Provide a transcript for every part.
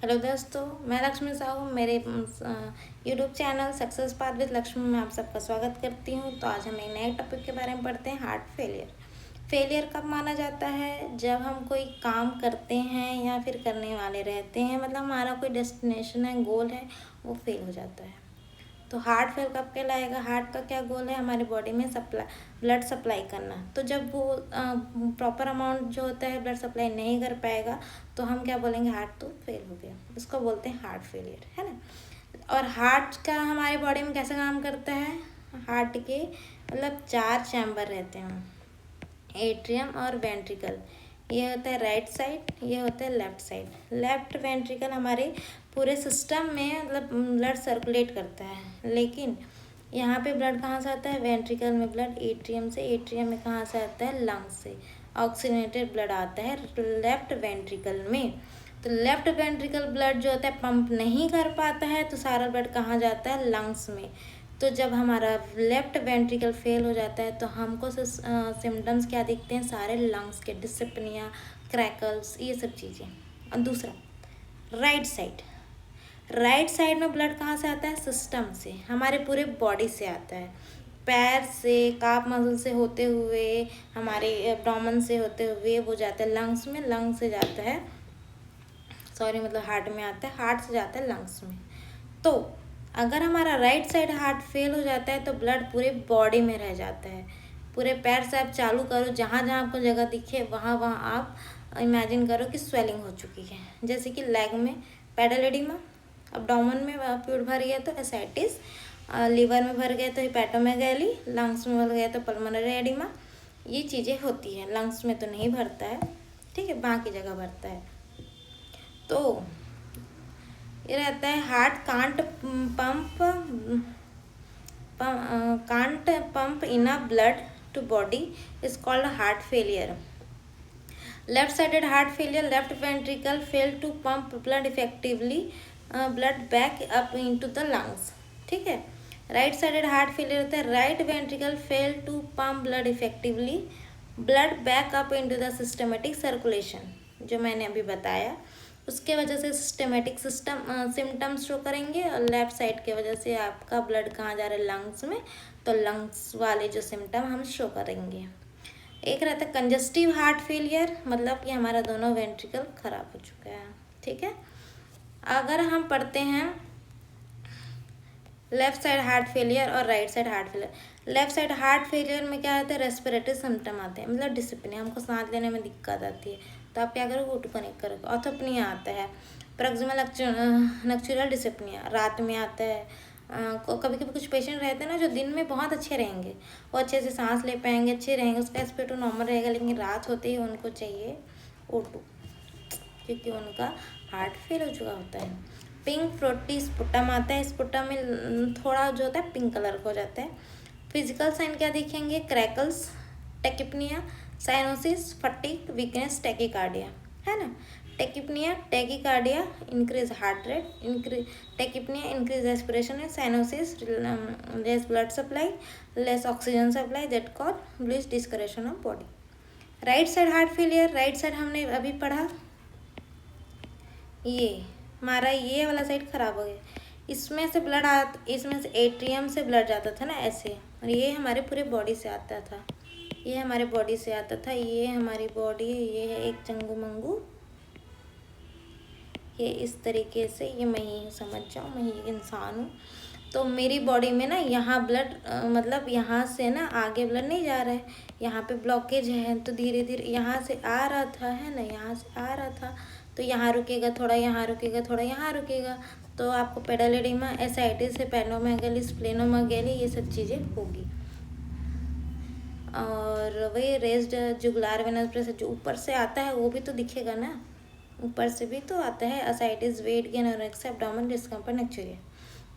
Hello दोस्तों, मैं लक्ष्मी साहू मेरे YouTube channel success path with Lakshmi में आप सबका स्वागत करती हूँ। तो आज हम एक नए टॉपिक के बारे में पढ़ते हैं, हार्ट फेलियर। फेलियर कब माना जाता है? जब हम कोई काम करते हैं या फिर करने वाले रहते हैं, मतलब हमारा कोई डेस्टिनेशन है, गोल है, वो फेल हो जाता है। तो हार्ट फेल कब कहलाएगा? हार्ट का क्या गोल है? हमारी बॉडी में ब्लड सप्लाई करना। तो जब वो प्रॉपर अमाउंट जो होता है ब्लड सप्लाई नहीं कर पाएगा, तो हम क्या बोलेंगे? हार्ट तो फेल हो गया। इसको बोलते हैं हार्ट फेलियर, है ना। और हार्ट का हमारे बॉडी में कैसे काम करता है? हार्ट के मतलब 4 चैम्बर रहते हैं, एट्रियम और वेंट्रिकल। ये होता है राइट साइड, ये होता है लेफ्ट साइड। लेफ्ट वेंट्रिकल हमारे पूरे सिस्टम में मतलब ब्लड सर्कुलेट करता है, लेकिन यहाँ पे ब्लड कहाँ से आता है? वेंट्रिकल में ब्लड एट्रियम से, एट्रियम में कहाँ से आता है? लंग्स से। ऑक्सीजनेटेड ब्लड आता है लेफ्ट वेंट्रिकल में। तो लेफ्ट वेंट्रिकल ब्लड जो होता है पंप नहीं कर पाता है, तो सारा ब्लड कहाँ जाता है? लंग्स में। तो जब हमारा लेफ्ट वेंट्रिकल फेल हो जाता है, तो हमको सिम्टम्स क्या दिखते हैं? सारे लंग्स के, डिस्पनिया, क्रैकल्स, ये सब चीज़ें। और दूसरा राइट साइड, राइट साइड में ब्लड कहाँ से आता है? सिस्टम से, हमारे पूरे बॉडी से आता है। पैर से, काफ मसल से होते हुए, हमारे एब्डोमेन से होते हुए वो जाता है लंग्स में, लंग्स से जाता है मतलब हार्ट में आता है, हार्ट से जाता है लंग्स में। तो अगर हमारा राइट साइड हार्ट फेल हो जाता है, तो ब्लड पूरे बॉडी में रह जाता है। पूरे पैर से आप चालू करो, जहाँ जहाँ आपको जगह दिखे वहाँ वहाँ आप इमेजिन करो कि स्वेलिंग हो चुकी है। जैसे कि लेग में पेडल एडिमा, अब्डोमेन में फ्लूइड भर गया तो एसाइटिस, लीवर में भर गया तो हिपैटोमेगैली, लंग्स में भर गया तो पल्मोनरी एडिमा। ये चीज़ें होती हैं। लंग्स में तो नहीं भरता है, ठीक है, बाकी जगह भरता है। तो ये रहता है heart can't pump enough blood to body is called heart failure. Left-sided heart failure, left ventricle fail to pump blood effectively, blood back up into the lungs, ठीक है। राइट साइडेड हार्ट फेलियर होता है right ventricle fail to pump blood effectively, blood back up into the systematic circulation, जो मैंने अभी बताया। उसके वजह से सिस्टमेटिक सिम्टम्स शो करेंगे, और लेफ्ट साइड के वजह से आपका ब्लड कहाँ जा रहा है? लंग्स में। तो लंग्स वाले जो सिम्टम हम शो करेंगे। एक रहता है कंजस्टिव हार्ट फेलियर, मतलब कि हमारा दोनों वेंट्रिकल खराब हो चुका है, ठीक है। अगर हम पढ़ते हैं लेफ्ट साइड हार्ट फेलियर और right side heart failure. Left side heart failure में क्या आता है? रेस्पिरेटरी सिम्टम आते हैं, मतलब डिस्पनिया, हमको सांस लेने में दिक्कत आती है। तो आप क्या करोगे? ऑटो कनेक्ट करोगे। ऑर्थोपनिया आता है, प्रॉक्सिमल नक्चुरल डिस्पनिया रात में आता है। कभी कभी कुछ पेशेंट रहते हैं ना, जो दिन में बहुत अच्छे रहेंगे, वो अच्छे से सांस ले पाएंगे, अच्छे रहेंगे, उसका एस्पिरेटो नॉर्मल रहेगा, लेकिन रात होते ही उनको चाहिए ओटू, क्योंकि उनका हार्ट फेल हो चुका होता है। पिंक फ्रोटी स्पुटम आता है, स्पुटम में थोड़ा जो होता है पिंक कलर का हो जाता है। फिजिकल साइन क्या दिखेंगे? Crackles, tachypnea, cyanosis, fatigue, weakness, tachycardia, है ना। Tachypnea, tachycardia, increase heart rate, tachypnea increase respiration, cyanosis less blood supply, less oxygen supply, that cause bluish discoloration of body. Right side heart failure, right side हमने अभी पढ़ा, ये हमारा ये वाला side खराब हो गया। इसमें से इसमें से एट्रियम से ब्लड जाता था ना ऐसे, और ये हमारे पूरे बॉडी से आता था, ये हमारे बॉडी से आता था, ये हमारी बॉडी, ये है एक चंगू मंगू, ये इस तरीके से, ये मैं ही समझ जाऊँ, मैं ही इंसान हूँ। तो मेरी बॉडी में ना यहाँ ब्लड मतलब यहाँ से ना आगे ब्लड नहीं जा रहा है, यहाँ पे ब्लॉकेज है, तो धीरे धीरे यहाँ से आ रहा था, है ना, यहाँ से आ रहा था, तो यहाँ रुकेगा थोड़ा, यहाँ रुकेगा थोड़ा, यहाँ रुकेगा, तो आपको पेडल एडिमा, एसाइटिस, हिपैटोमेगैली, स्प्लेनोमेगैली, ये सब चीज़ें होगी। और वही रेस्ड जुगुलार वेनस प्रेशर जो ऊपर से आता है वो भी तो दिखेगा ना, ऊपर से भी तो आता है। Ascites, weight gain, anorexia, abdomen discomfort, actually.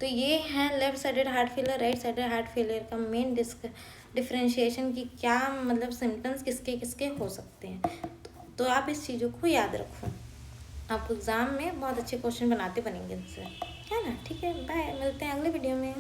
तो ये है left sided heart failure, right sided heart failure का मेन डिफ्रेंशिएशन की क्या मतलब सिम्टम्स किसके किसके हो सकते हैं। तो आप इस चीज़ों को याद रखो, आपको एग्ज़ाम में बहुत अच्छे क्वेश्चन बनाते बनेंगे इनसे, है ना। ठीक है, बाय, मिलते हैं अगले वीडियो में।